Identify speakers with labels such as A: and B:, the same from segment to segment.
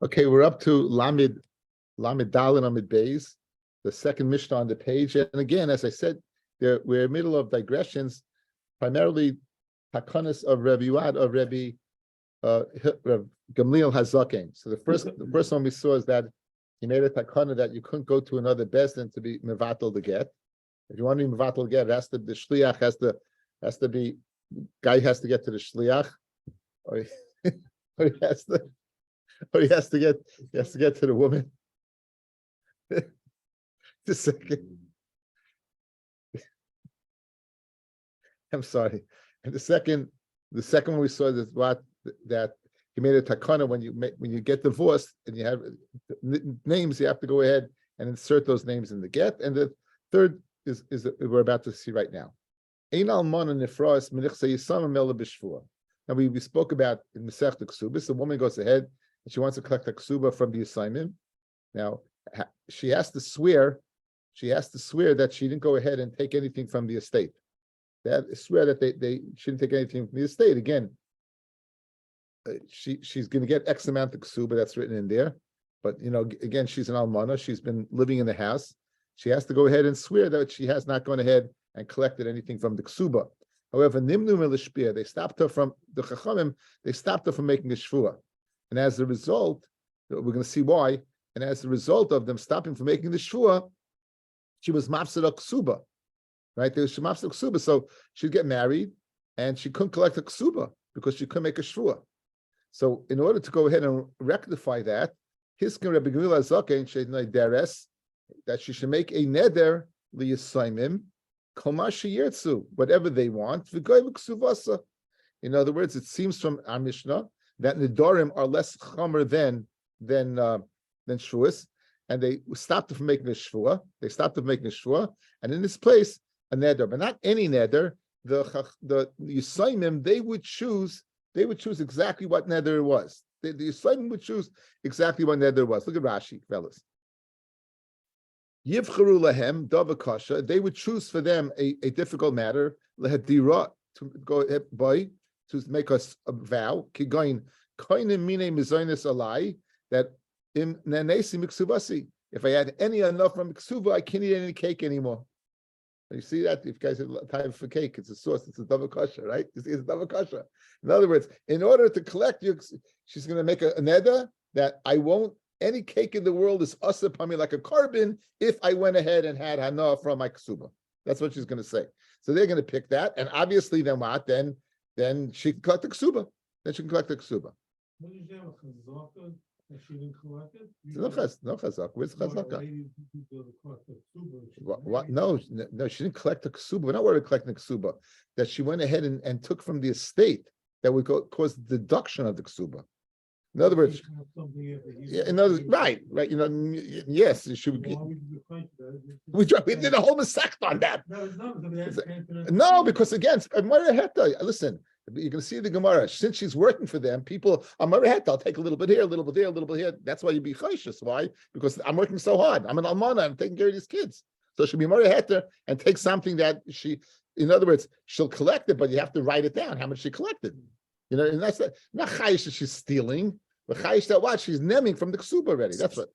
A: Okay, we're up to Lamed Dalin Amid Beis, the second Mishnah on the page. And again, as I said, we're in the middle of digressions, primarily Takanas of Rabbi Yuad of Rabbi Gamliel Hazaken. So the first one we saw is that he made a takana that you couldn't go to another bezdin to be mevatel the get. If you want to be mevatel the get, the shliach has to be guy has to get to the shliach, or he has to get to the woman. The second, I'm sorry, and the second one we saw is what that he made a takana when you get divorced and you have names, you have to go ahead and insert those names in the get. And the third is we're about to see right now. Now we spoke about in Masech the Ksubis, the woman goes ahead and she wants to collect a ksuba from the assignment. Now she has to swear that she didn't go ahead and take anything from the estate. Swear that they shouldn't take anything from the estate. Again, she's going to get X amount of ksuba that's written in there, but again, she's an almana. She's been living in the house. She has to go ahead and swear that she has not gone ahead and collected anything from the ksuba. However, nimnu melishpia, they stopped her from the chachamim. They stopped her from making a shvua, and as a result, we're going to see why. And as a result of them stopping from making the shvua, she was mafsed ksuba, right? There was mafsed ksuba, so she'd get married, and she couldn't collect a ksuba because she couldn't make a shvua. So, in order to go ahead and rectify that, Hiskin Rabbi Gamliel Hazaken she'nai deres that she should make a neder liyasaimim komashi yirtzu, whatever they want. V'goy v'ksuvasa. In other words, it seems from our Mishnah that nedarim are less chamer than shvuas, and they stopped from making a shvua. They stopped from making a shvua, and in this place a neder, but not any neder. The yisaimim they would choose exactly what neder it was. The Yisraelim would choose exactly what neder was. Look at Rashi, fellas. Yivcharu lahem davakasha. They would choose for them a difficult matter. Lehadira to go by to make us a vow. Kigoin koinim mine mizonis alai that im nanesi miksubasi. If I had any enough from miksuba, I can't eat any cake anymore. You see that? If you guys have time for cake, it's a sauce, it's a double kosher, right? It's a double kosher. In other words, in order to collect you, she's going to make a neder that I won't, any cake in the world is asa upon me like a carbon if I went ahead and had hana from my ksuba. That's what she's going to say. So they're going to pick that, and obviously then what? Then she can collect the ksuba. Then she can collect the ksuba.
B: What is there a chazaka that she didn't collect it?
A: No chazaka. Where's chazaka? What? No, she didn't collect the ksuba. We're not worried about collecting the ksuba. That she went ahead and took from the estate that would cause deduction of the ksuba. In other words, right. Yes, she would. We did a whole masech on that. No, because again, listen, you can see the Gemara. Since she's working for them, people, I'll take a little bit here, a little bit there, a little bit here. That's why you be chayshes. Why? Because I'm working so hard. I'm an almana. I'm taking care of these kids. So she'll be Mariheta and take something that in other words, she'll collect it, but you have to write it down how much she collected. And that's not chayish that she's stealing, but chayish that what she's nemming from the ksuba already. That's what.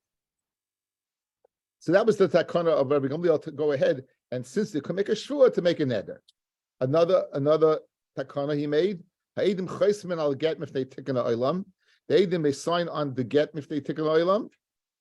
A: So that was the takana of Rabbi Gamliel to go ahead, and since they could make a shvua to make a neder. Another takana he made. Ha'edim chaysmin al get mifnei tikkun ha'olam. The edim may sign on the get mifnei tikkun ha'olam.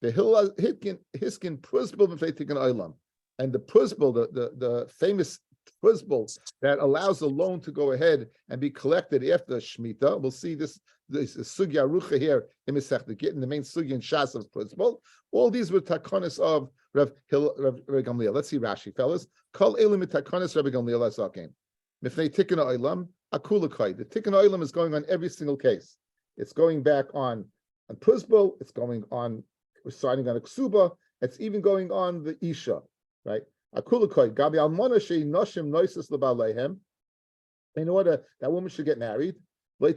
A: The hiskin prusbul mifnei tikkun ha'olam, and the prusbul, the famous prusbul that allows a loan to go ahead and be collected after Shemitah. We'll see this sugya rucha here in Masech the Gitin, the main sugya in Shas of prusbul. All these were takanas of Rabbi Gamliel. Let's see Rashi, fellas. Kol elim takanas Rabbi Gamliel hazaken. Mifnei tikkun ha'olam akula kai. The tikkun ha'olam is going on every single case. It's going back on prusbul. It's going on. We're signing on a ksuba. It's even going on the isha, right? In order that woman should get married, they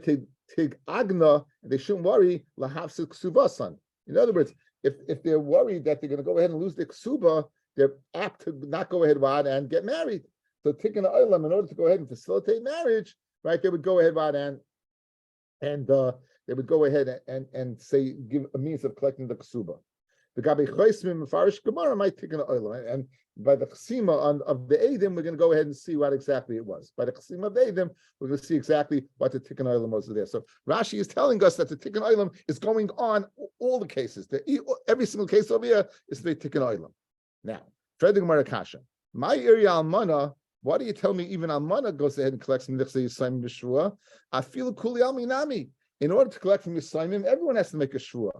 A: shouldn't worry. In other words, if they're worried that they're going to go ahead and lose their ksuba, they're apt to not go ahead and get married. So tikkun ha'olam, in order to go ahead and facilitate marriage, right, they would go ahead and and they would go ahead and say, give a means of collecting the ksuba. The Gabi Choismim Farish Gemara might take an oil, and by the chesima of the Eidim, we're going to go ahead and see what exactly it was. By the chesima of the Eidim, we're going to see exactly what the tikkun oilam was there. So Rashi is telling us that the tikkun oilam is going on all the cases. Every single case over here is the tikkun oilam. Now, Fred Gemara Kasha, my area almana. Why do you tell me even almana goes ahead and collects from Nichsei Yisayim b'shua? I feel kuli al minami. In order to collect from Yisayim, everyone has to make a shua.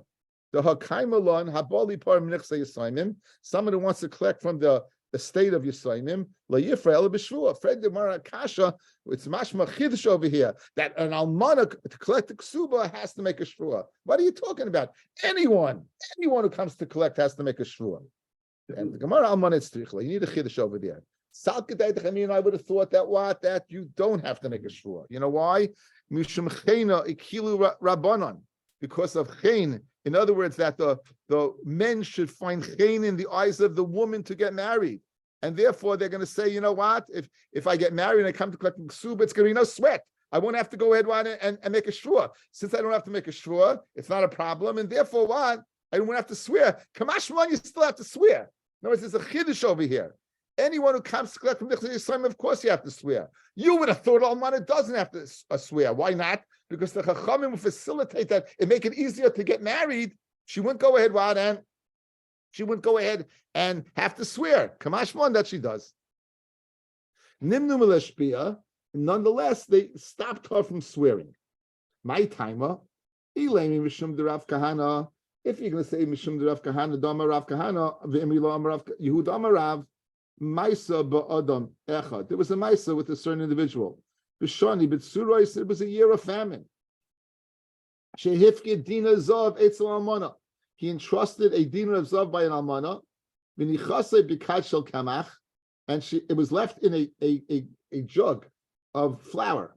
A: The hakaimalon habali par Nichsei Yisayim. Someone who wants to collect from the estate of Yisayim, la yifra el b'shua. Fred Gemara Kasha, it's mashma chiddush over here that an almana to collect the ksuba has to make a shua. What are you talking about? Anyone who comes to collect has to make a shua. And the Gemara almana is strichla. You need a chiddush over there. I would have thought that you don't have to make a shua. You know why? Because of chen. In other words, that the men should find chen in the eyes of the woman to get married. And therefore they're going to say, you know what? If I get married and I come to collect ksuba, it's going to be no sweat. I won't have to go ahead and make a shua. Since I don't have to make a shua, it's not a problem. And therefore what? I don't have to swear. Kamashman, you still have to swear. In other words, there's a chiddush over here. Anyone who comes to collect from Nichsei Yisayim, of course you have to swear. You would have thought almana doesn't have to swear. Why not? Because the chachamim will facilitate that and make it easier to get married. She wouldn't go ahead and have to swear. Kamashmon that she does. Nimnu meleshpia. Nonetheless, they stopped her from swearing. My timer. Ilemi mishum derav kahana. If you're going to say mishum derav kahana, dama rav kahana, v'imilo amarav Yehuda amarav. Maisa ba'adam echad. There was a Maisa with a certain individual. B'shani b'tsurois. It was a year of famine. Shehifke dina zav etzel almana. He entrusted a dinar of zav by an almana. V'nichase b'kat shel kamach, and it was left in a jug of flour.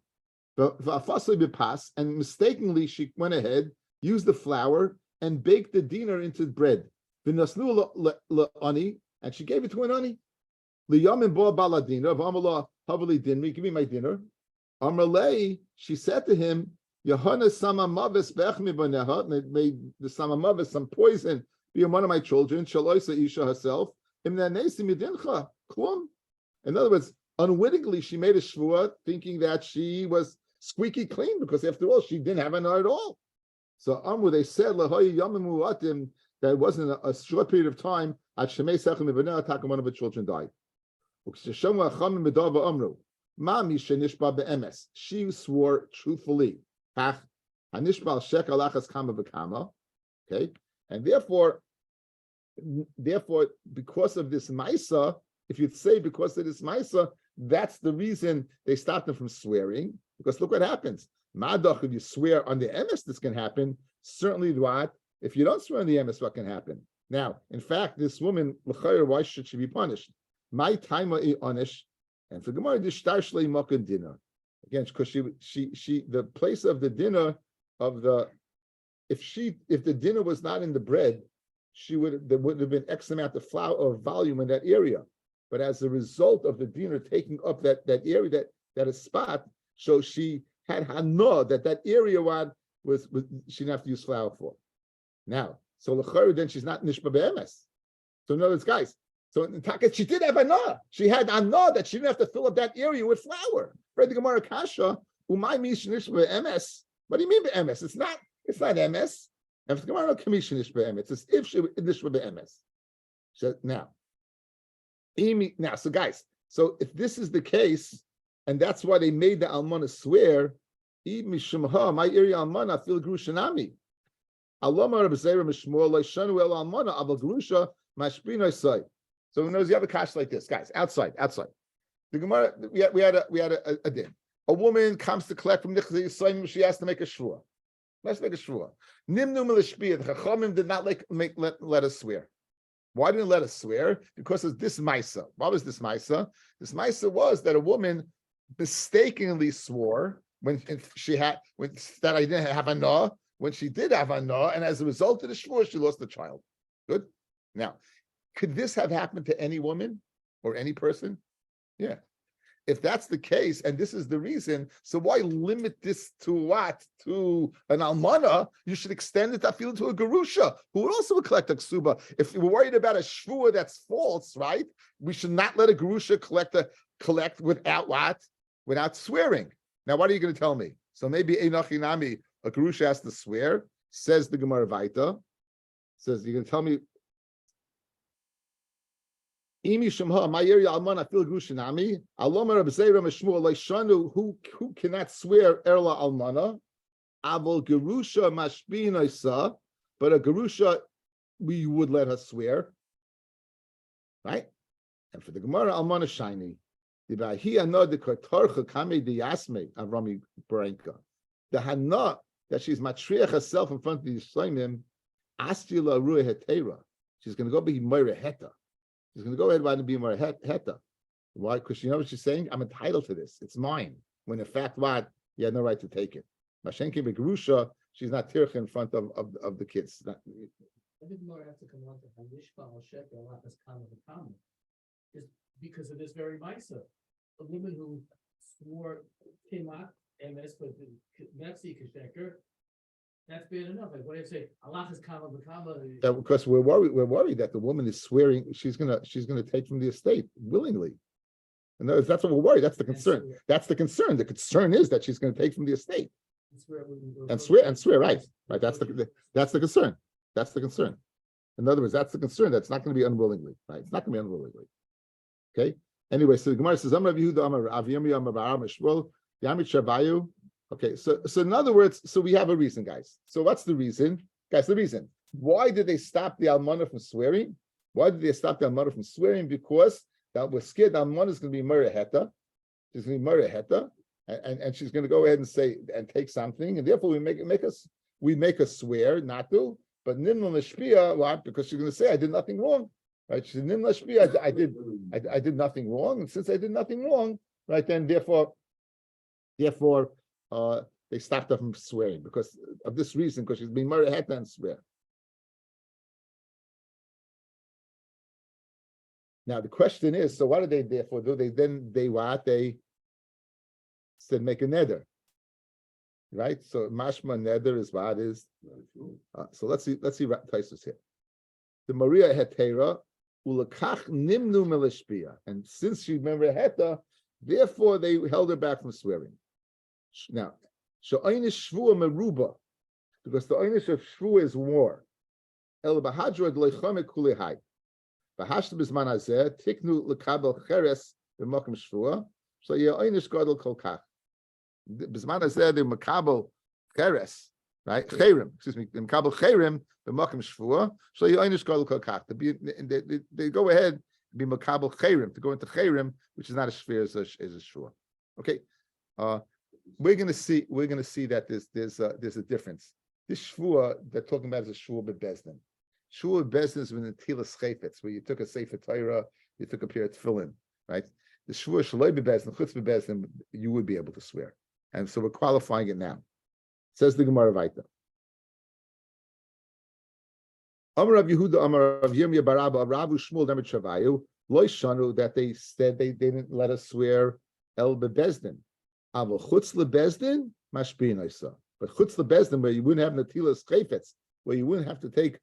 A: V'afasei b'pas, and mistakenly she went ahead, used the flour, and baked the dinar into bread. V'nasnu l'ani, and she gave it to an ani. Liyamin bo baladina, v'amala havali dinri, give me my dinner. Amrlei, she said to him, Yahana samamavis bechmi baneha, made the samamavis, some poison, be one of my children, shaloisa isha herself, imnanesi midincha, klum. In other words, unwittingly she made a shvua, thinking that she was squeaky clean, because after all, she didn't have an at all. So Amru, they said, lahoy yamim muatim, that it wasn't a short period of time, at shemei sechem mibaneh, attack one of her children died. She swore truthfully. Okay, and therefore, because of this Maisa, if you'd say because of this Maisa, that's the reason they stopped them from swearing. Because look what happens. Madach, if you swear on the emes, this can happen. Certainly, what? If you don't swear on the emes, what can happen? Now, in fact, this woman, why should she be punished? My time onish, and for Gemara the shtar shlei makan dinner. Again, because she the place of the dinner of the if the dinner was not in the bread, there would have been X amount of flour or volume in that area. But as a result of the dinner taking up that area, that a spot, so she had hana that area was she didn't have to use flour for. Now, so l'chayr, then she's not nishba be'emes. So in other words, guys. So in Taka, she did have anah. She had anah that she didn't have to fill up that area with flour. Read the Gemara Kasha, umay mishnish be'emes. What do you mean be'emes? It's not emes. And for the Gemara commissionish be'emes. It's if she nish be'emes. So now, so guys, so if this is the case, and that's why they made the almana swear, mishumha, my area almana fil grushanami. Alama Rabbi Zera mishmor leishanu el almana abal grusha mashpino say. So who knows you have a kash like this, guys? Outside. The Gemara, we had a din. A woman comes to collect from Nichsei Yisayim, she has to make a shvua. Let's make a shvua. Nimnu melishpia. The Chachamim did not let us swear. Why didn't let us swear? Because of this Maisa. What was this Maisa? This Maisa was that a woman mistakenly swore that I didn't have anah, when she did have anah, and as a result of the shvua, she lost the child. Good? Now, could this have happened to any woman or any person? Yeah. if that's the case, and this is the reason, so why limit this to what? To an almana? You should extend it, I feel, to a gerusha, who would also collect a ksuba. If we're worried about a shvua that's false, right? We should not let a gerusha collect without what? Without swearing. Now, what are you going to tell me? So maybe Einachinami, a gerusha has to swear, says the Gemara Vaita. Says, you're going to tell me, Imi Shemha, Mayeri Almana Fil Grushinami, Aloma Rabbi Zera Meshmua Leishanu, who cannot swear Erla Almana, Abel Gerusha Mashbinaisa, but a Gerusha we would let her swear. Right? And for the Gemara Almana Shiny, the Bahi Anod the Kartarcha Kame de Yasme Avrami Barenka. The Hana that she's matriach herself in front of the Yisraelim, Astila Ruah Hetera. She's going to go be Moira Heta. She's going to go ahead and be Moira Heta. Why? Because you know what she's saying? I'm entitled to this. It's mine. When in fact, what? You had no right to take it. Mashenki Begrusha, she's not tircha in front of the kids.
C: I think more has to come on to Hanishba or Shekel, not as kind of a common. Is because of this very Misa. A woman who swore Kimat, MS, but Mepsi Kasheker, that's bad enough. Like what do you say? Allah is kama b'kama.
A: Yeah, because we're worried that the woman is swearing she's gonna take from the estate willingly. And that's what we're worried. That's the concern. That's the concern. The concern is that she's going to take from the estate. And swear, right. Right. That's the concern. That's the concern. In other words, that's the concern. That's not going to be unwillingly. Right. It's not going to be unwillingly. Okay. Anyway, so the Gemara says, Amar Yehuda, Amar Rav Yomi, Amar Baram Shmuel, Yamit Shavayu. Okay, so in other words, so we have a reason, guys. So what's the reason? Guys, the reason. Why did they stop the almana from swearing? Why did they stop the almana from swearing? Because that we're scared the almana is going to be Murray Heta. She's going to be Murray Heta, and she's going to go ahead and say and take something, and therefore we make us swear not to. But Nimla Mashpia, what? Because she's going to say I did nothing wrong, right? She said Nimla Mashpia, I did nothing wrong, and since I did nothing wrong, right? Then therefore. They stopped her from swearing because of this reason, because she's being married had to swear. Now the question is, so what do they therefore do? They said make a neder, right? So mashma neder is what is. So let's see Taisus here. The Maria hetera ulakach nimnu melishpia, and since she remembered heta, therefore they held her back from swearing. Now, because the einish of shvua is war. El bahadra d'leichame kulehai. Bahashta b'zman hazeh tiknu lekabel cheres b'makom shvua. So ye einish gadol kol kach. B'zman hazeh the makabel cheres, right? Cherim, excuse me, the makabel cherim b'makom shvua. So ye einish gadol kol kach. They go ahead and be makabel cherim to go into cherim, which is not a shvua, is a shvua. Okay. We're going to see that there's a difference. This shvua they're talking about is a shvua bebezdin. Shvua bebezdin is when the tilas chayfetz, where you took a sefer Torah, you took a pair of tefillin, right? The shvua shaloi bebezdin, chutz bebezdin, you would be able to swear, and so we're qualifying it now. Says the Gemara Vaita. Amar Rav Yehuda, Amar Rav Yirmiyah Barabba, Rav Shmuel Demet Shavayu, Lo Shanu, that they said they didn't let us swear el bebezdin. Aval chutz lebezdin mashpin oisa, but chutz lebezdin where you wouldn't have natilas chayfetz, where you wouldn't have to take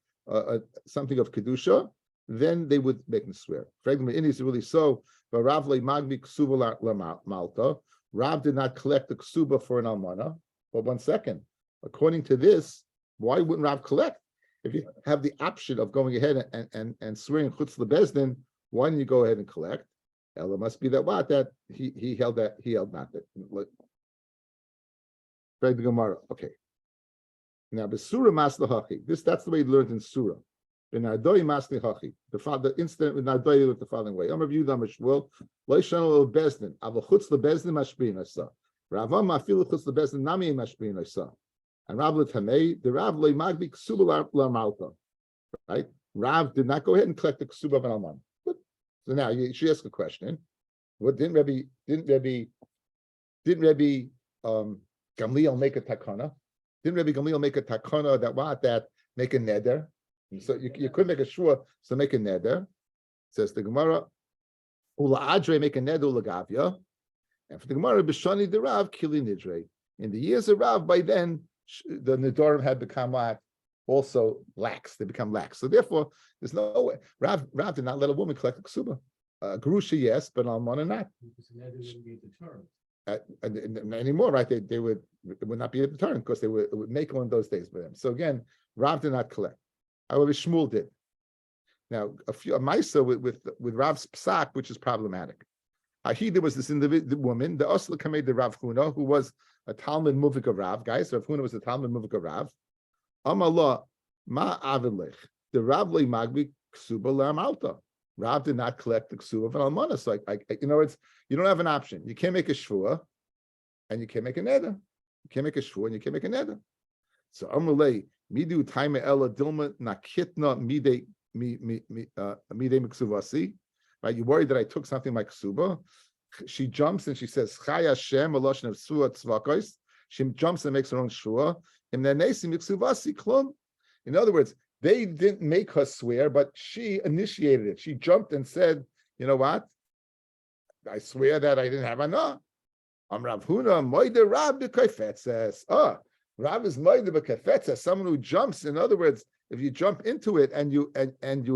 A: something of kedusha, then they would make them swear. Fragment is really so. But Rav le magmi ksuba la malta. Rav did not collect the ksuba for an almana. But 1 second, according to this, why wouldn't Rav collect? If you have the option of going ahead and swearing chutz lebezdin, why don't you go ahead and collect? Well, it must be that he held not that. Read the Gemara. Okay. Now Besura Maslahachi. That's the way he learned in Surah. Benardoi Maslahachi. The incident with Nardoi looked the following way. Amar Yudam Shmuel, Loishanu Bezdin, Avachutz the Bezdin Mashpin Asa. Ravam Mafilu Chutz the Bezdin Nami Mashpin Asa. And Rav Letamei, the Rav Le Magbi Ksuba La Malta. Right? Rav did not go ahead and collect the Ksuba of an Alman. So now you should ask a question. What didn't Rabbi Gamliel make a takana? Didn't Rabbi Gamliel make a takana that make a neder? So you could make a shua, so make a neder. Says the Gemara, Ula Adre make a neder lagavia. And for the Gemara, B'shani the Rav Kili Nidre. In the years of Rav, by then the Nidorim had become also lax. They become lax. So therefore, there's no way. Rav did not let a woman collect a ksuba. Grusha, yes, but almana not.
C: Because then it wouldn't be deterrent.
A: And anymore, right? They would it would not be a deterrent because it would make one of those days for them. So again, Rav did not collect. However, Shmuel did. Now, a Maisa with Rav's psak, which is problematic. There was this individual woman, the Osla Kamei the Rav Huna, who was a Talmud Muvik of Rav. Guys, Rav Huna was a Talmud Muvik of Rav. Amallah ma avilech. The Rav le magbi ksuba lam alta. Rav did not collect the ksuba from almana. So, in other words, you don't have an option. You can't make a shvua, and you can't make a neder. You can't make a shvua, and you can't make a neder. So Amalei midu taime ella dilma nakitna mide miksuvasi. Right, you worried that I took something like ksuba. She jumps and she says, Chai Hashem, a lotion of suat tzvakos. She jumps and makes her own shua. In other words, they didn't make her swear, but she initiated it. She jumped and said, you know what? I swear that I didn't have anah. I'm Rav Huna, moide Rab b'kafetzes. Rav is moide b'kafetzes, someone who jumps. In other words, if you jump into it and you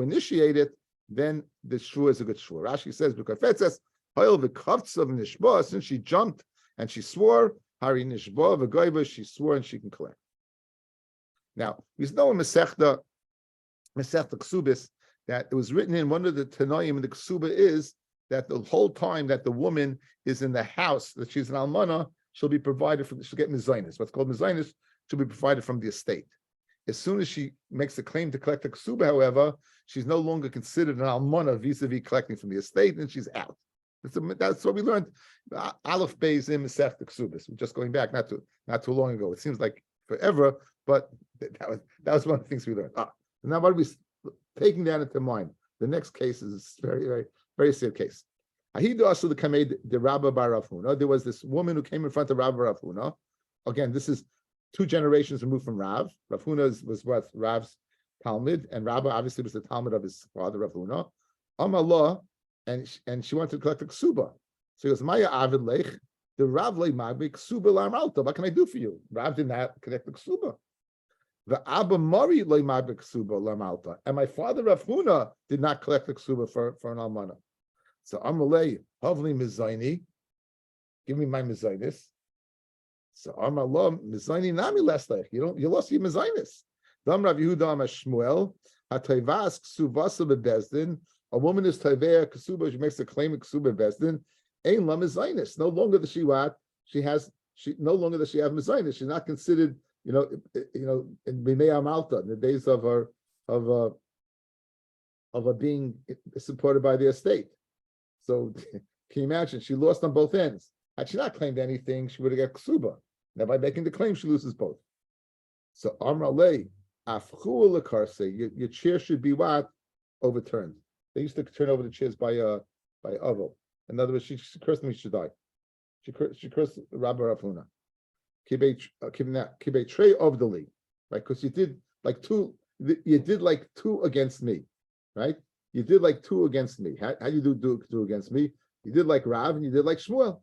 A: initiate it, then the shua is a good shua. Rashi says, b'kafetzes, hoil v'kavtzav nishba, since she jumped and she swore, hari nishba v'goyba, she swore and she can collect. Now, we know in Masechta Ksubis that it was written in one of the Tanoim in the Ksuba is that the whole time that the woman is in the house, that she's an almana, she'll be provided from, she'll get mezainis. What's called mezainis she'll be provided from the estate. As soon as she makes a claim to collect a Ksuba, however, she's no longer considered an almana vis-a-vis collecting from the estate, and she's out. That's what we learned. Aleph Beis in Masechta Ksubis. We're just going back not too long ago. It seems like forever, but that was one of the things we learned. Now what are we taking that into mind? The next case is very, very, very serious case. There was this woman who came in front of Rav Bar Huna. Again, this is 2 generations removed from Rav. Rav Huna was what? Rav's Talmud, and Rabbi obviously was the Talmud of his father, Rav Huna. Amallah, and she wanted to collect a ksuba. So he goes, Maya Avid Lech, the Rav Le Magbi Ksuba Lam Alta. What can I do for you? Rav did not collect the ksuba. The Abba Mari Le Magbi Ksuba Lam Alta. And my father Rav Huna did not collect the ksuba for an almana. So Amalei Havli Mizaini, give me my mizainis. So Amallah Mizaini Nami Leslech. You lost your mizainis. Dam Rav Yehuda Shmuel Hatayvas Ksuvasa Bebezdin. A woman is Tavea Ksuba, she makes a claim of Ksuba Bezdin. Ein La Mizainis. No longer does she what? No longer does she have mizainis. She's not considered, in B'nei Amalta, in the days of her being supported by the estate. So can you imagine? She lost on both ends. Had she not claimed anything, she would have got ksuba. Now by making the claim, she loses both. So Amra Le, Afchu Lekarse, your chair should be what? Overturned. They used to turn over the chairs by Avel. In other words, she cursed me, she should die. She cursed Rabbi Rav Huna. Kibei trey of the league, right? Because you did like two against me, right? You did like 2 against me. How you do 2 against me? You did like Rav and you did like Shmuel,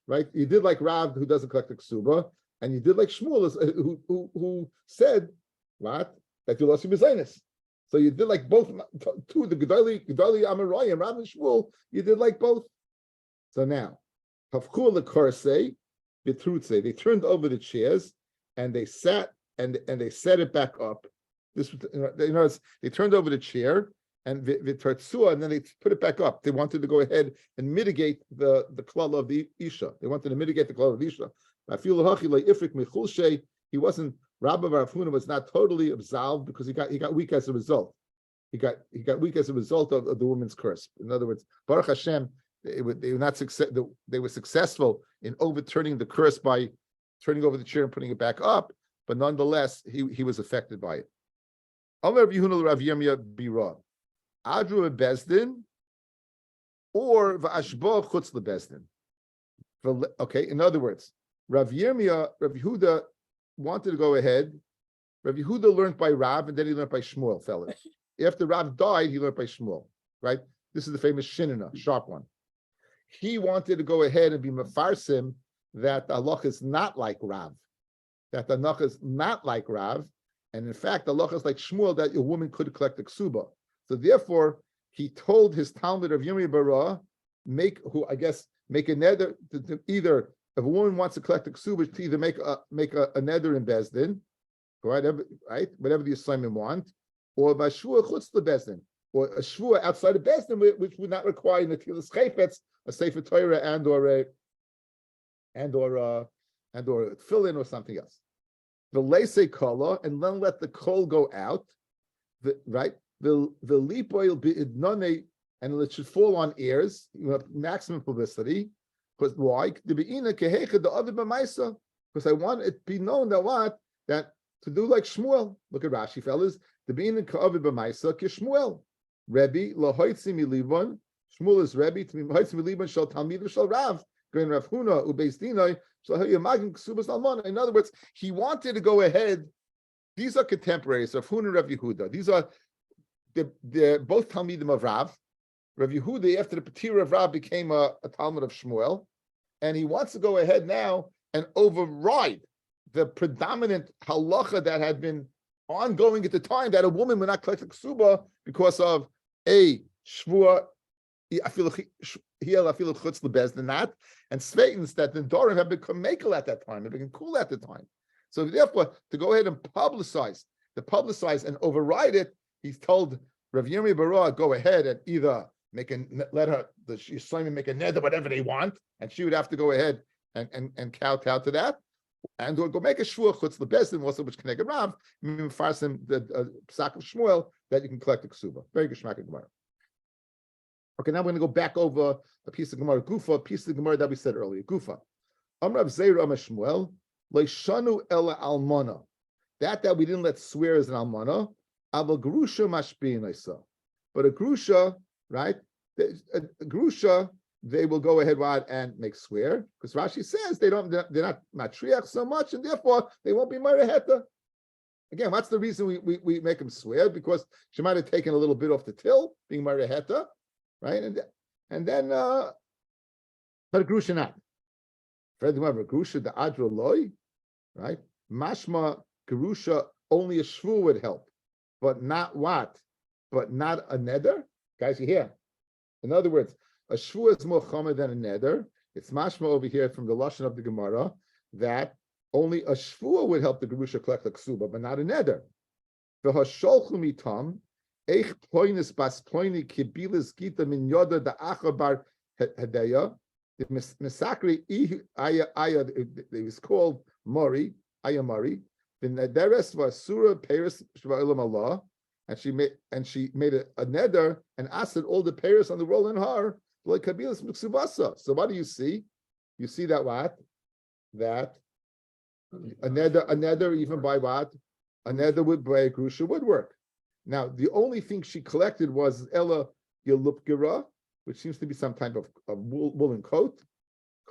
A: right? You did like Rav who doesn't collect the ksuba, and you did like Shmuel who said what? That you lost your mezainis. So you did like both 2, the Gedali Amarai and Rav and Shmuel. You did like both. So now, Hafkul Lekarse, Bitrutze, they turned over the chairs and they sat and they set it back up. This, they turned over the chair and Vitartsua, and then they put it back up. They wanted to go ahead and mitigate the klal of the Isha. They wanted to mitigate the klal of the Isha. He wasn't, Rabbi Bar Huna was not totally absolved because he got weak as a result. He got weak as a result of the woman's curse. In other words, Baruch Hashem, they were successful in overturning the curse by turning over the chair and putting it back up, but nonetheless, he was affected by it. Amar Yehuna Rav Yirmiyah Bira, Adru Bezdin, or V'ashba Chutz LeBezdin. Okay, in other words, Rav Yehuda wanted to go ahead. Rav Yehuda learned by Rav, and then he learned by Shmuel, fellas. After Rav died, he learned by Shmuel, right? This is the famous Shinana, sharp one. he wanted to go ahead and be mefarsim that the halacha is not like Rav, that the halacha is not like Rav, and in fact, the halacha is like Shmuel that a woman could collect the ksuba. So therefore, he told his Talmud of Yomi Bara, make a neder to either if a woman wants to collect the ksuba, to either make a neder in Bezdin, right? Whatever the assignment want, or by shvua chutz the Bezdin, or a shvua outside of Bezdin, which would not require netilas chayfetz, a sefer Torah and or tefillin or something else. The leise kala, and then let the kol go out, right? The lipoil be idnone, and it should fall on ears. You have maximum publicity. Because why? Because I want it to be known that what? That to do like Shmuel. Look at Rashi, fellas. The being in ka'avid b'maisa k'Shmuel. Rebbe lahoitzi milibon. Shmuel is Rebbe to be lahoitzi milibon shal talmid shal Rav. Going Rav Huna ubeis dinai shal hayamagim ksubas almana. In other words, he wanted to go ahead. These are contemporaries of Huna and Rav Yehuda. These are they're both talmidim of Rav. Rav Yehuda, after the Patira of Rav, became a Talmud of Shmuel, and he wants to go ahead now and override the predominant halacha that had been ongoing at the time, that a woman would not collect a ksuba because of a shvua, and sveitens that the Dorim had become makel at that time, had become cool at the time. So therefore, to go ahead and publicize and override it, he's told Rav Yomi Bara, go ahead and either let her the Yisraelim make a neder whatever they want, and she would have to go ahead and kowtow to that, and or go make a shvua chutz lebezdim also which connect Rav, farsim the psak of Shmuel that you can collect the ksuba. Very good shmak Gemara. Okay, now we're going to go back over a piece of Gemara Gufa, a piece of Gemara that we said earlier. Gufa. Amrav Zeir Amar Shmuel leishanu ela almana. That we didn't let swear as an almana. Aval grusha mashbiin I saw, but a grusha. Right, a grusha, they will go ahead and make swear because Rashi says they're not matriach so much, and therefore they won't be mareheta. Again, what's the reason we make them swear? Because she might have taken a little bit off the till, being mareheta, right? And then but a grusha not. Furthermore, a grusha the adra loy, right? Mashma grusha only a shvu would help, but not what? But not a neder. Guys, you hear? In other words, a shvua is more chomer than a neder. It's mashma over here from the lashon of the Gemara that only a shvua would help the gerusha collect the ksuba, but not a neder. V'hasholchu mitam eich ploinis bas ploini kibilas gita min yoda da achabar hadeya. The misakri aya it was called Mori aya Mori. The nederes was surah peris shva'olam Allah. And she made a neder and asked all the payers on the roll in her like kabilas miksubasa. So what do you see? You see that what? That a neder even by what? A neder would by a grusha would work. Now the only thing she collected was Ella Yelupgira, which seems to be some type of woolen coat.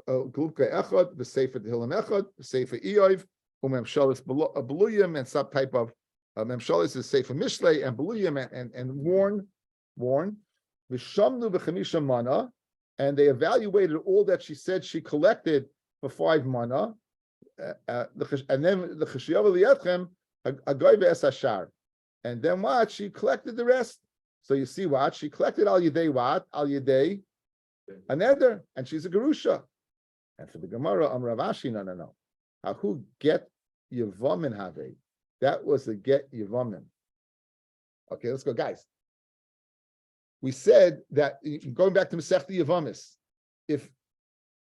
A: Glupka echad, the sefer tehillim echad, the sefer iyov, umemshalis beluyim, and some type of Memshalis is Sefer Mishlei and Beluyim and worn. Vishamnu b'chamisha mana, and they evaluated all that she said she collected for 5 mana. And then the Cheshiyava liyatchem agoy ve'esashar, and then what? She collected the rest. So you see what she collected al yedei what? Al yedei a neder, and she's a gerusha. And for the Gemara, Ravashi, no. Who get yevamin have? That was the get Yevamim. Okay, let's go, guys. We said that going back to Masechta Yevamis, if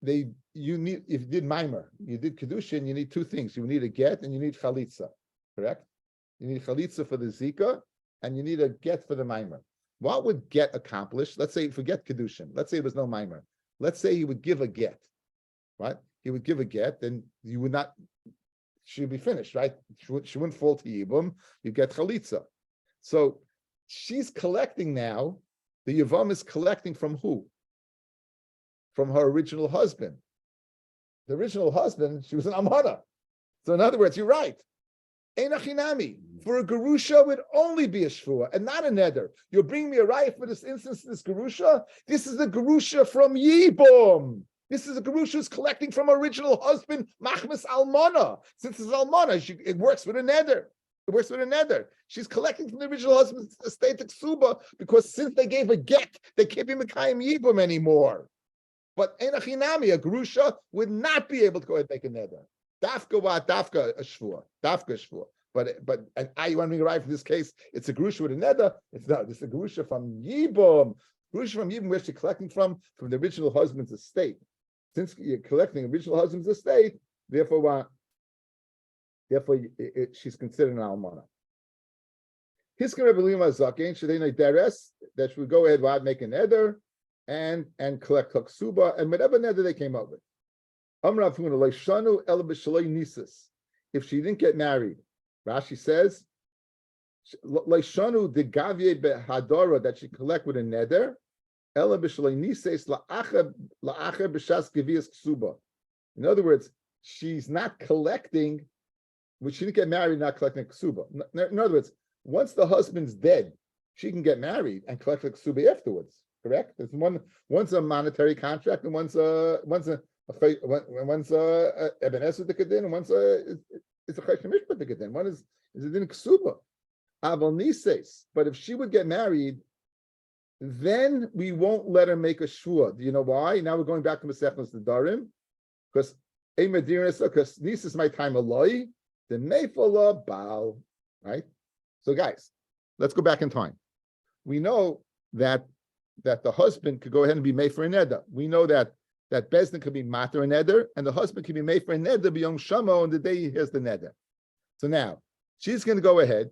A: you did Maimer, you did Kedushin, you need 2 things. You need a get and you need Chalitza, correct? You need Chalitza for the Zika and you need a get for the Maimer. What would get accomplish? Let's say, forget Kedushin. Let's say there was no Maimer. Let's say he would give a get, right? He would give a get, then you would not. She'd be finished, right? She wouldn't fall to Yibum. You get Chalitza. So she's collecting now. The Yavam is collecting from who? From her original husband. The original husband, she was an Amhara. So in other words, you're right. Ein achinami. For a Gerusha would only be a Shvua and not a Neder. You'll bring me a right for this instance, this Gerusha. This is the Gerusha from Yibum. This is a Gerusha who's collecting from original husband, Machmas Almana. Since it's Almana, it works with a Neder. It works with a Neder. She's collecting from the original husband's estate to Ksuba because since they gave a get, they can't be Mekayim Yibum anymore. But Enachinami, a Gerusha, would not be able to go ahead and make a Neder. Dafka what? Dafka a Shvua. Dafka a Shvua. But and you want me to write for this case? It's a Gerusha with a Neder. It's not. It's a Gerusha from Yibum. Gerusha from Yibum, where she's collecting from the original husband's estate. Since you're collecting original husband's estate, therefore she's considered an almana. Hisker Rebbe Lima Zaken Shadei Deres that she would go ahead and make a neder and collect haksuba and whatever neder they came up with. Amrav Huna Leishanu El B'Shalei Nisus. If she didn't get married, Rashi says Leishanu de Gavye Behadora that she collect with a neder. Ela b'shalei nises la'acher b'shas gevias ksuba. In other words, she's not collecting, when she didn't get married, not collecting ksuba. In other words, once the husband's dead, she can get married and collect the ksuba afterwards. Correct? There's one's a monetary contract and one's a Eben Eser de Gitin and one's a Chesed Mishpat de Gitin. One is a din ksuba. Aval nises. But if she would get married, then we won't let her make a shvua. Do you know why? Now we're going back to Masechtas Nedarim, because this is my time aloi, the nefala baal, right? So guys, let's go back in time. We know that the husband could go ahead and be made for a neder. We know that Bezdin could be mater a neder, and the husband can be made for a neder b'yom shamo on the day he has the neder. So now she's going to go ahead.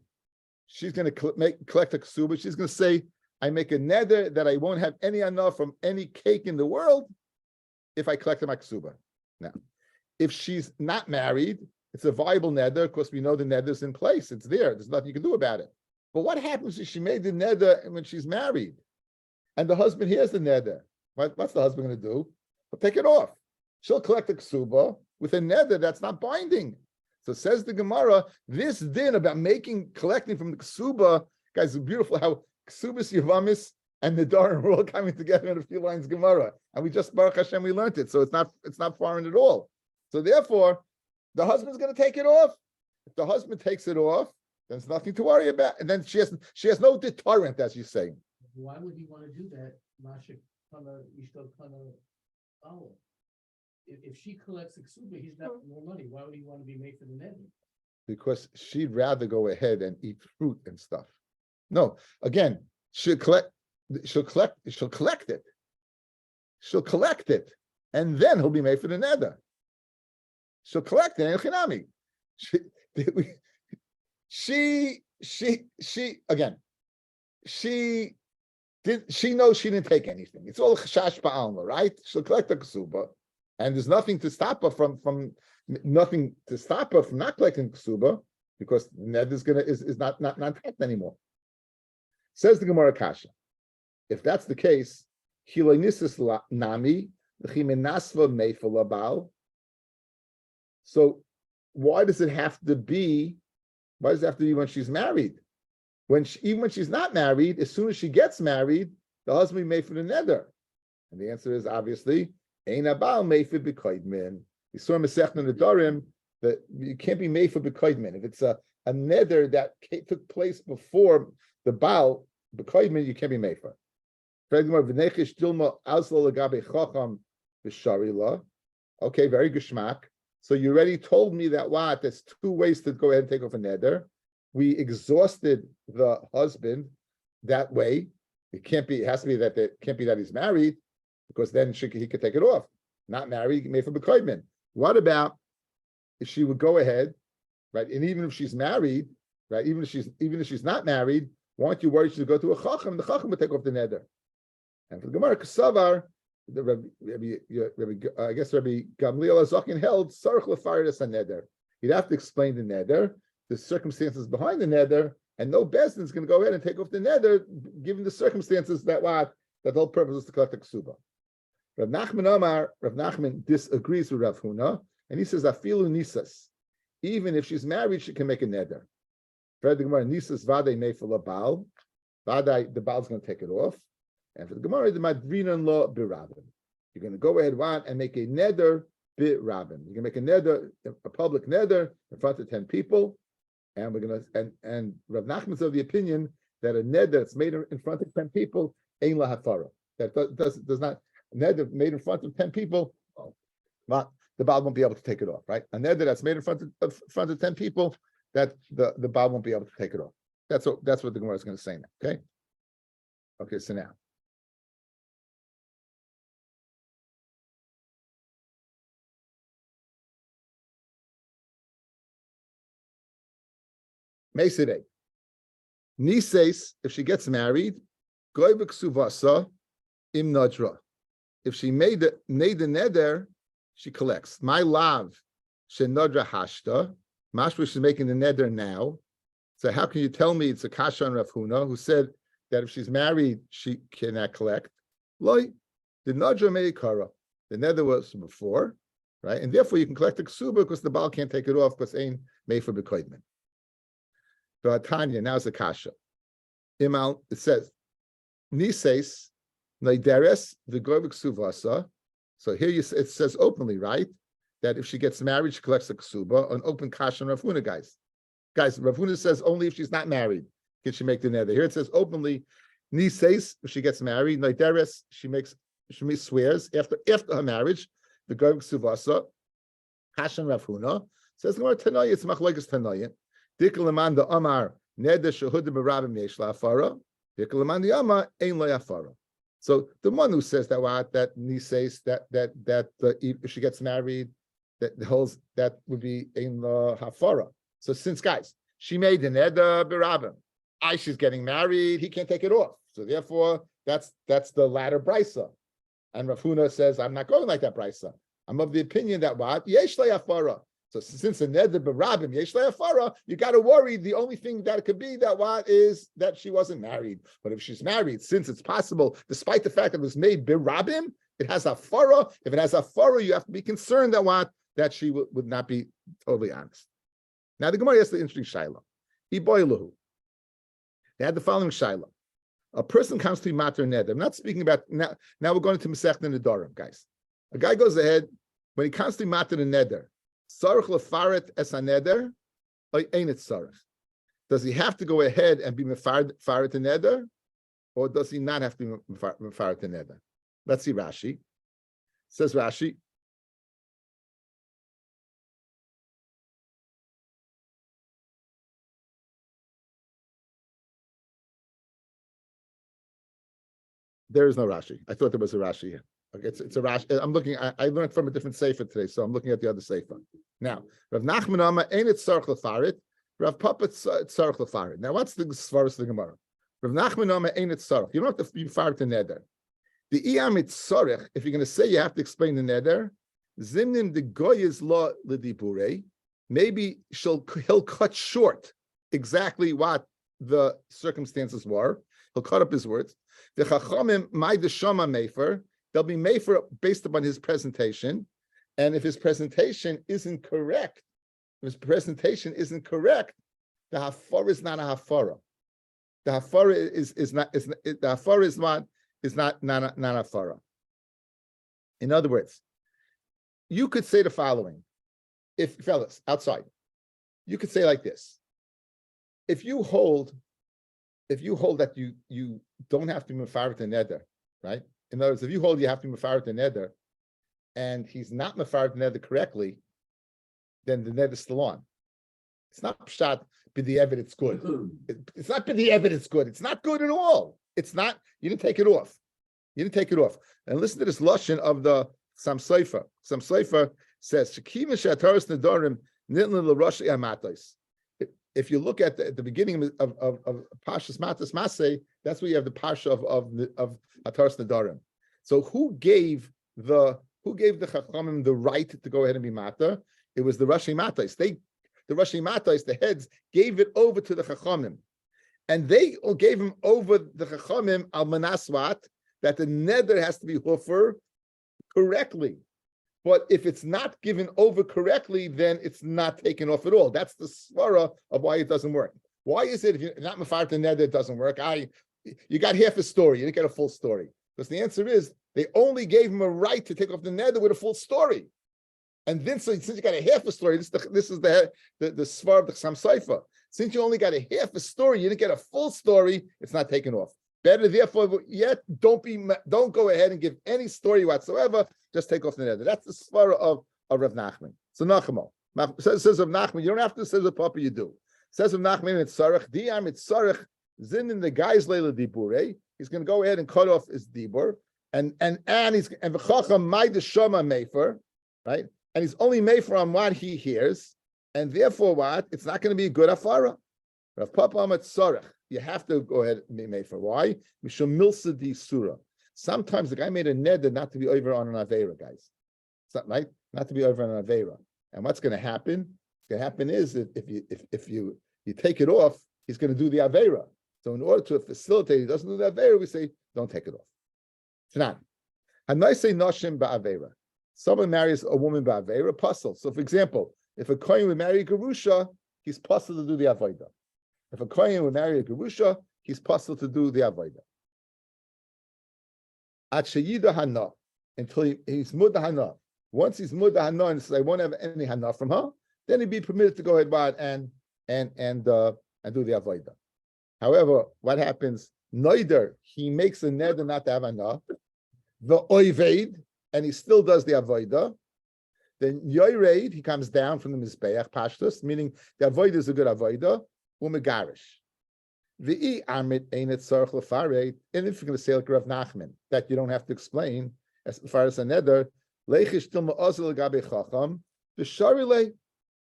A: She's going to collect a ksuba. She's going to say, I make a neder that I won't have any enough from any cake in the world if I collect my ksuba. Now, if she's not married, it's a viable neder because we know the neder's in place. It's there. There's nothing you can do about it. But what happens if she made the neder when she's married and the husband hears the neder? What's the husband going to do? He'll take it off. She'll collect the ksuba with a neder that's not binding. So says the Gemara, this din about collecting from the ksuba, guys, it's beautiful how Ksubis Yavamis and Nedarim are all coming together in a few lines Gemara, and we just Baruch Hashem we learned it, so it's not foreign at all. So therefore, the husband's going to take it off. If the husband takes it off, then there's nothing to worry about, and then she has no deterrent, as you say.
C: Why would he want to do that? If she collects a ksuba, he's got more money. Why would he want to be made for the neder?
A: Because she'd rather go ahead and eat fruit and stuff. No, again, she'll collect it. She'll collect it, and then he'll be made for the neder. She'll collect it, and chinami. She knows she didn't take anything. It's all chashash ba'alma, right? She'll collect the ksuba, and there's nothing to stop her from not collecting ksuba because the neder is not tapped anymore. Says the Gemara Kasha, if that's the case, nami so why does it have to be? Why does it have to be when she's married? Even when she's not married, as soon as she gets married, the husband made for the neder. And the answer is obviously ein abal made for b'koidmin. We saw in Masechta Nedarim that you can't be made for b'koidmin if it's a neder that took place before the Baal, b'koidmin, you can't be made for. Okay, very geschmack. So you already told me that there's two ways to go ahead and take off a neder. We exhausted the husband that way. It has to be that he's married, because then he could take it off. Not married, made for b'koidmin. What about if she would go ahead, right? And even if she's married, right? Even if she's not married, why aren't you worried she'll go to a chacham? The chacham would take off the neder. And for the Gemara Kasavar, I guess Rabbi Gamliel Azakin held sarach lefaridus neder. You'd have to explain the neder, the circumstances behind the neder, and no bezdin is going to go ahead and take off the neder, given the circumstances that the whole purpose is to collect the ksuba. Rav Nachman disagrees with Rav Huna, and he says afilu nisas. Even if she's married, she can make a neder. For the Gemara, Nisas Vade Mefala Baal. Vade, the Baal's going to take it off. And for the Gemara, the Madrinan Law Birabim. You're going to go ahead and make a neder birabim. You're going to make a neder, a public neder in front of 10 people. And we're going to, and Rav Nachman's of the opinion that a neder that's made in front of 10 people ain't la hafara. That does not, a neder made in front of 10 people, well, the Baal won't be able to take it off, right? A neder that's made in front of 10 people, that the Baal won't be able to take it off. That's what the Gemara is going to say now. Okay. Okay. So now, Mesire, Nises, if she gets married, Goybek Suvasa im Nadra. If she made the neder, she collects. My love, Shenadra Hashta, Mashma, she's making the neder now. So how can you tell me it's a kasha on Rav Huna, who said that if she's married, she cannot collect? Loi, the Nadra Meikara. The neder was before, right? And therefore you can collect the ksuba because the Baal can't take it off because ain't made for bekoidman. But Tanya, now it's a kasha. Imal, it says, Nises, Neideres, Vigorvik Suvasa. So here it says openly, right? That if she gets married, she collects the ksuba, an open kasha on Rav Huna, guys. Guys, Rav Huna says only if she's not married can she make the nether. Here it says openly, Nises, if she gets married, Neideres, she swears after her marriage, the Vigorvik Suvasa, kasha on Rav Huna. Says, Tanaya, it's machlokes Tanaya. Dikalaman the Amar Neder Shehud Berabim Yesh LaAfara. Dikalaman the Amar Ein LaAfara. So the one who says that Nises that if she gets married, that holds that would be Ein LaHafara. So since guys, she made the Neder Berabim, she's getting married, he can't take it off. So therefore, that's the latter brisa. And Rav Huna says, I'm not going like that brisa. I'm of the opinion that what Yesh LaAfara. So since the neder berabim yesh le'afara, you got to worry. The only thing that it could be that what is that she wasn't married. But if she's married, since it's possible, despite the fact that it was made berabim, it has afara. If it has afara, you have to be concerned that she would not be totally honest. Now the Gemara has the interesting shaila. Iboiluhu. They had the following shaila. A person comes to mater neder. I'm not speaking about now. Now we're going to Masechta Nedarim, guys. A guy goes ahead when he comes to mater neder. Sarach lefaret es haneder, or ain't it sarach? Does he have to go ahead and be mefaret the neder, or does he not have to be mefaret the neder? Let's see Rashi. Says Rashi. There is no Rashi. I thought there was a Rashi here. Okay, it's a Rashi. I'm looking. I learned from a different sefer today, so I'm looking at the other sefer. Now, Rav Nachman Amar ain't it tzarich lefaret? Rav Papa tzarich lefaret. Now, what's the svarus of the Gemara? Rav Nachman Amar ain't it tzarich? You don't have to be faret the neder. The iyam it tzarich. If you're going to say you have to explain the neder, zimnim the goyes law ledibure. Maybe he'll cut short exactly what the circumstances were. He'll cut up his words. The chachamim my deshama mefer. They'll be mefer based upon his presentation, and if his presentation isn't correct, the hafara is not a hafara. The hafara is not hafara. In other words, you could say the following: if fellas outside, you could say like this: if you hold that you don't have to be mefaret the neder, right? In other words, if you hold you have to be mefaret the neder, and he's not mefaret the neder correctly, then the neder is still on. It's not pshat b'di'evet it's good. It's not b'di'evet it's good. It's not good at all. It's not. You didn't take it off. And listen to this lashon of the Sam Seifer. Sam Seifer says Shekima she'ataros nedarim nitlan l'rosh amatos. If you look at the beginning of Pashas Matas Maseh, that's where you have the Pasha of Ataras Nedarim. So who gave the Chachamim the right to go ahead and be Mata? It was the Rashi Matais. The Rashi Matais, the heads, gave it over to the Chachamim. And they gave him over the Chachamim al Manaswat, that the neder has to be hufer correctly. But if it's not given over correctly, then it's not taken off at all. That's the svara of why it doesn't work. Why is it if you're not mafar the neder, it doesn't work? You got half a story, you didn't get a full story. Because the answer is they only gave him a right to take off the neder with a full story. And then since you got a half a story, this is the svar of the Chassam Sofer. Since you only got a half a story, you didn't get a full story, it's not taken off. Better, therefore, yet don't go ahead and give any story whatsoever. Just take off the neder. That's the svar of Rav Nachman. So Nachman says of Nachman, you don't have to say the Papa, you do. Says of Nachman, it's sarach diam, it's sarach zin in the guy's leila dibure. He's going to go ahead and cut off his dibur, and he's and v'chacham my deshama mefer, right? And he's only mefer on what he hears, and therefore what? It's not going to be a good afara. Rav Papa amat sarach. You have to go ahead and be mefer. Why? Mishum milsa di surah. Sometimes the guy made a neder not to be over on an avera, guys. Right? Not to be over on an avera. And what's going to happen? What's going to happen is that if you take it off, he's going to do the avera. So in order to facilitate, he doesn't do the avera, we say don't take it off. Tanan. And I say noshim ba'avera. Someone marries a woman ba'avera, puzzle. So for example, if a kohen would marry a gerusha, he's puzzled to do the avodah. If a kohen would marry a gerusha, he's puzzled to do the avodah. At sheyida hana, until he's mudda hana. Once he's mudda hana and says I won't have any hana from her, then he'd be permitted to go ahead and do the avodah. However, what happens? Neither he makes a neder not to have hana, the oived, and he still does the avodah. Then yoyreid, he comes down from the mizbeach pashtus, meaning the avodah is a good avodah. Umegarish. V'i amit ain't it tzarich lefared. And if you're going to say like Rav Nachman, that you don't have to explain as far as a neder, leichish tilma ozel gabe chacham v'sharile.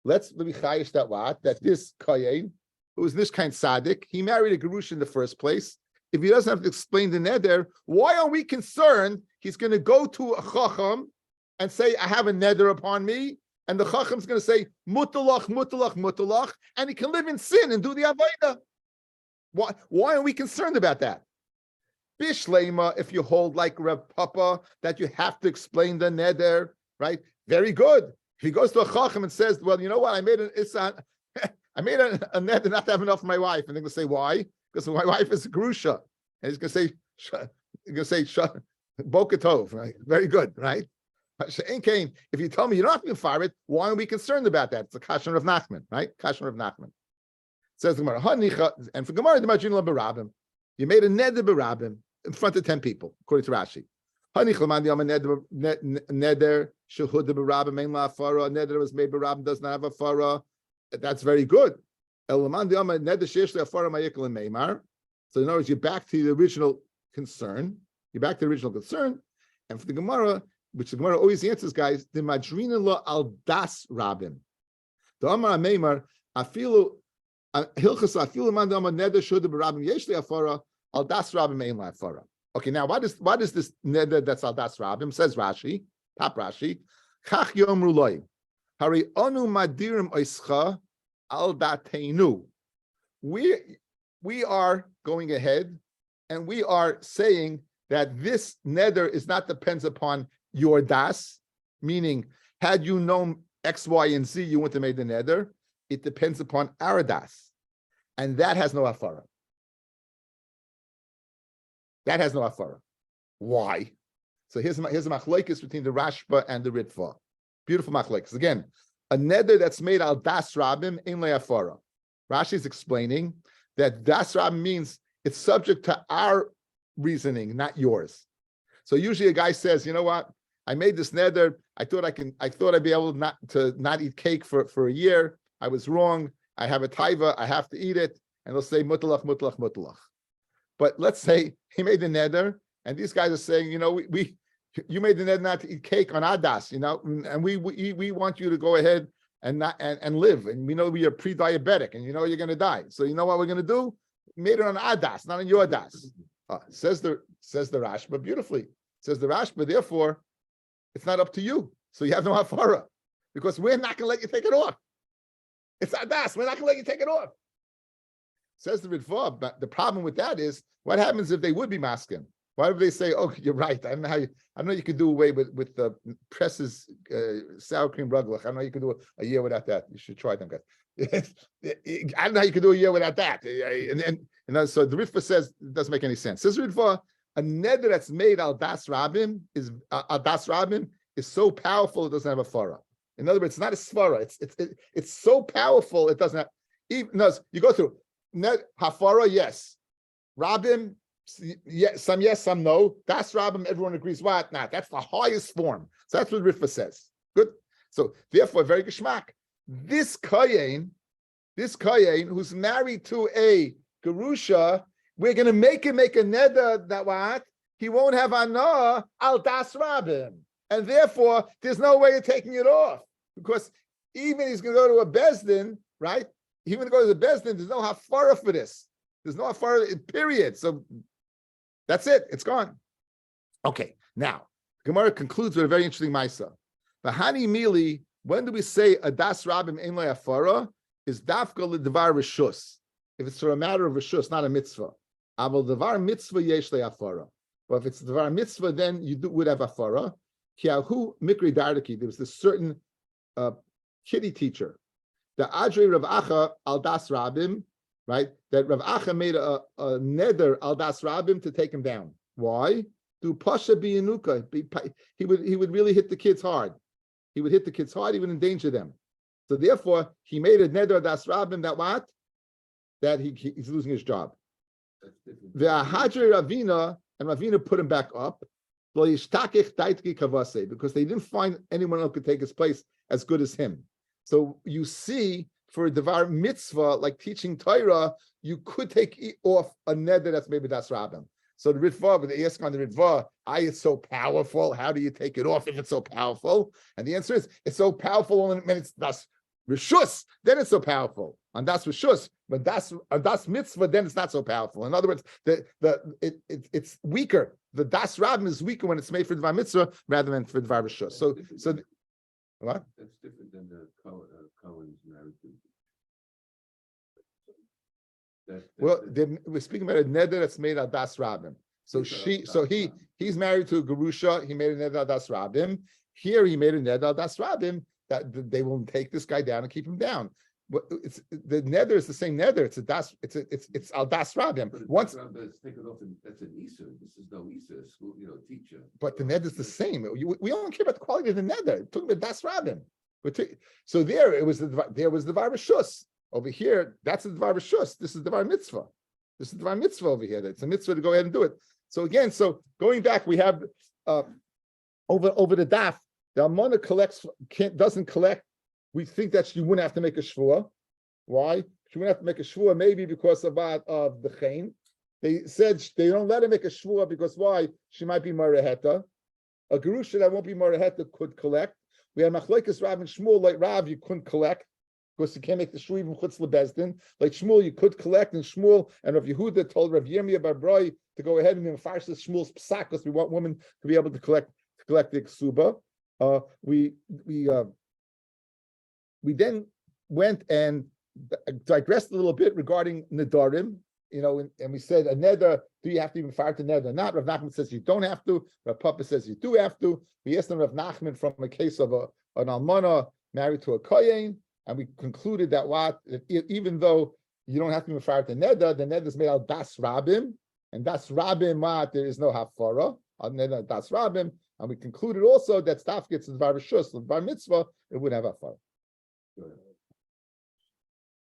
A: Let's be chayish that this kohen, who was this kind tzaddik, he married a gerush in the first place. If he doesn't have to explain the neder, why are we concerned he's going to go to a chacham and say, I have a neder upon me, and the chacham's going to say, mutalach, mutalach, mutalach, and he can live in sin and do the avodah. Why are we concerned about that? Bishlema, if you hold like Rav Papa, that you have to explain the neder, right? Very good. If he goes to a chacham and says, well, you know what, I made a neder not to have enough for my wife, and they're going to say, why? Because my wife is a grusha, and he's going to say, Boker Tov, right? Very good, right? If you tell me you're not going to fire it, why are we concerned about that? It's a kashan of Nachman, right? Kashan of Nachman. Says the Gemara, and for Gemara, the Majin Barabim, you made a neder barabim in front of 10 people, according to Rashi. Neder shehud barabim ein la afara. Neder was made barabim does not have a fara. That's very good. So in other words, you're back to the original concern. You're back to the original concern. And for the Gemara, which the Gemara always answers, guys, the madrina lo al das rabim. The Amar Meimar afilu hilchas afilu man dama neder shud barabim yeshli afara al das rabim ein la afara. Okay, now what is this neder that's al das rabim? Says Rashi, Pap Rashi, chach yomru loy hari anu madirim oischa al dateinu. We are going ahead and we are saying that this neder is not depends upon your das, meaning had you known X, Y, and Z, you wouldn't have made the neder. It depends upon our das, and that has no afara. That has no afara. Why? So here's a machlokes between the Rashba and the Ritva. Beautiful machlokes. Again, a neder that's made al das rabim in le afara. Rashi is explaining that das rabim means it's subject to our reasoning, not yours. So usually a guy says, you know what? I made this neder. I thought I'd be able not eat cake for a year. I was wrong. I have a taiva. I have to eat it. And they'll say mutalach, mutalach, mutalach. But let's say he made the neder, and these guys are saying, you know, you made the neder not to eat cake on Adas, you know, and we want you to go ahead and live. And we know we are pre-diabetic, and you know you're going to die. So you know what we're going to do? We made it on Adas, not on your Das. Says the Rashba beautifully. Says the Rashba, therefore, it's not up to you. So you have no hafara, because we're not going to let you take it off. It's Adas. We're not going to let you take it off. Says the Ritva, but the problem with that is, what happens if they would be masking? Why would they say, "Oh, you're right. I don't know you could do away with the presses sour cream ruglach. I know you could do a year without that. You should try them, guys. I don't know how you could do a year without that. And so the Ritva says it doesn't make any sense. Says Ritva, a neder that's made al das rabim is so powerful it doesn't have a farah. In other words, it's not a svara. It's so powerful it doesn't have. Even no, you go through hafara, yes, rabim, yes, some no. Das rabim, everyone agrees. What? Nah, that's the highest form. So that's what Ritva says. Good. So therefore, very geschmack. This kohen who's married to a gerusha, we're going to make him make a neder that what? He won't have anah al das rabim. And therefore, there's no way of taking it off. Because even he's going to go to a bezdin, right? Even to go to the bezdin, there's no hafara for this. There's no hafara, period. So that's it. It's gone. Okay. Now, Gemara concludes with a very interesting ma'isa. Bahani mili, when do we say a das rabim ein lo hafara? Is dafka l'devar rishus. If it's for a matter of rishus, not a mitzvah. Aval devar mitzvah yesh le hafara. But if it's devar mitzvah, then you would have hafara. Kiahu mikri dardaki. There was this certain kitty teacher, the Adri Rav Acha al das rabim, right? That Rav Acha made a neder al das rabim to take him down. Why? Do pasha biyanuka. He would really hit the kids hard. He would hit the kids hard. He would endanger them. So therefore, he made a neder al das rabim that what? That he's losing his job. The Hadri Ravina, and Ravina put him back up because they didn't find anyone else could take his place as good as him. So you see, for a devar mitzvah, like teaching Torah, you could take off a neder that's maybe das rabim. So the Ritva, but they ask on the Ritva, it's so powerful. How do you take it off if it's so powerful? And the answer is, it's so powerful when it's das rishus, then it's so powerful. And das rishus, but das mitzvah, then it's not so powerful. In other words, it's weaker. The das rabim is weaker when it's made for devar mitzvah rather than for devar rishus. So what?
D: That's different than the Cohen's married to.
A: We're speaking about a neder that's made al das rabim. So he's married to a gerusha. He made a neder al das rabim. Here he made a neder al das rabim that they will take this guy down and keep him down. It's the neder is the same neder. It's al das rabim. Once
D: take it off. That's an Isa. This is no Isa school, teacher.
A: But the neder is the same. We only care about the quality of the neder. Talking about das rabim. So there was the devar rishus. Over here, that's the devar rishus. This is the devar mitzvah. This is the devar mitzvah over here. It's a mitzvah to go ahead and do it. So again, going back, we have over the daf. The almana doesn't collect. We think that she wouldn't have to make a shvua. Why? She wouldn't have to make a shvua, maybe because of the chain. They said they don't let her make a shvua because why? She might be mareheta. A gerusha that won't be mareheta could collect. We have machlokes Rav and Shmuel. Like Rav, you couldn't collect because you can't make the shvua even chutz lebezdin. Like Shmuel, you could collect, and Shmuel and Rav Yehuda told Rav Yirmiyah bar Broi to go ahead and enforce the Shmuel's psak because we want women to be able to collect the ksuba. We then went and digressed a little bit regarding nedarim, and we said a neder, do you have to even fire to neder or not? Rav Nachman says you don't have to. Rav Papa says you do have to. We asked Rav Nachman from a case of an almana married to a kohen, and we concluded that even though you don't have to even fire to neder, the neder is made out das rabim, and das rabim there is no hafara on neder das rabim, and we concluded also that staff gets the devar rishus, the devar mitzvah, it would have hafara.
D: Good.